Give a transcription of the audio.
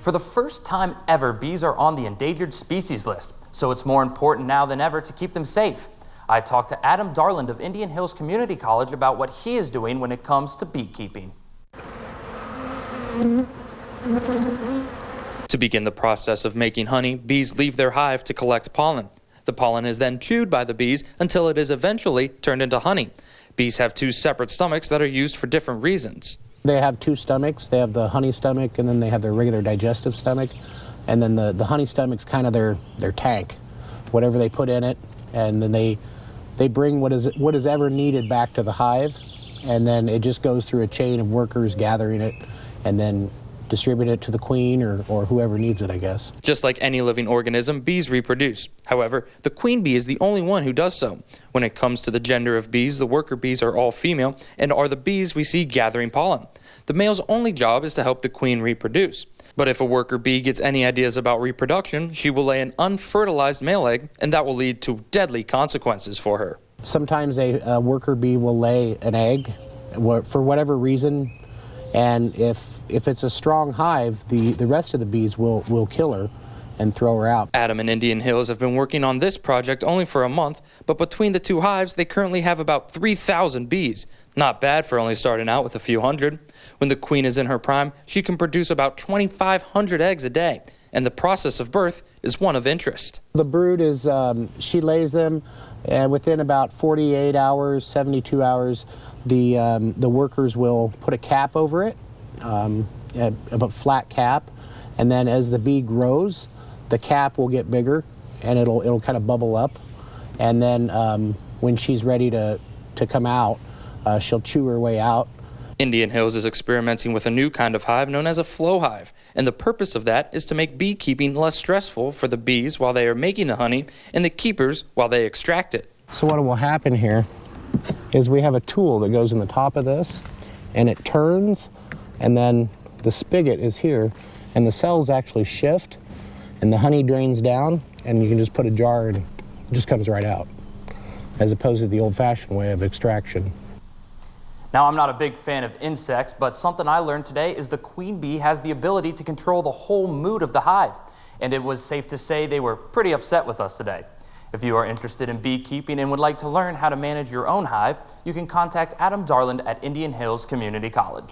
For the first time ever, bees are on the endangered species list, so it's more important now than ever to keep them safe. I talked to Adam Darland of Indian Hills Community College about what he is doing when it comes to beekeeping. To begin the process of making honey, bees leave their hive to collect pollen. The pollen is then chewed by the bees until it is eventually turned into honey. Bees have two separate stomachs that are used for different reasons. They have two stomachs. They have the honey stomach, and then they have their regular digestive stomach. And then the honey stomach's kind of their tank, whatever they put in it. And then they bring what is ever needed back to the hive, and then it just goes through a chain of workers gathering it and then distribute it to the queen or whoever needs it, I guess. Just like any living organism, bees reproduce. However, the queen bee is the only one who does so. When it comes to the gender of bees, the worker bees are all female and are the bees we see gathering pollen. The male's only job is to help the queen reproduce. But if a worker bee gets any ideas about reproduction, she will lay an unfertilized male egg, and that will lead to deadly consequences for her. Sometimes a worker bee will lay an egg for whatever reason, and if it's a strong hive, the rest of the bees will kill her and throw her out. Adam and Indian Hills have been working on this project only for a month, but between the two hives, they currently have about 3,000 bees. Not bad for only starting out with a few hundred. When the queen is in her prime, she can produce about 2,500 eggs a day, and the process of birth is one of interest. The brood is, she lays them, and within about 48 hours, 72 hours, the workers will put a cap over it, a flat cap, and then as the bee grows, the cap will get bigger, and it'll kind of bubble up, and then when she's ready to come out, she'll chew her way out. Indian Hills is experimenting with a new kind of hive known as a flow hive, and the purpose of that is to make beekeeping less stressful for the bees while they are making the honey and the keepers while they extract it. So what will happen here is we have a tool that goes in the top of this, and it turns, and then the spigot is here, and the cells actually shift, and the honey drains down, and you can just put a jar and it just comes right out, as opposed to the old-fashioned way of extraction. Now, I'm not a big fan of insects, but something I learned today is the queen bee has the ability to control the whole mood of the hive, and it was safe to say they were pretty upset with us today. If you are interested in beekeeping and would like to learn how to manage your own hive, you can contact Adam Darland at Indian Hills Community College.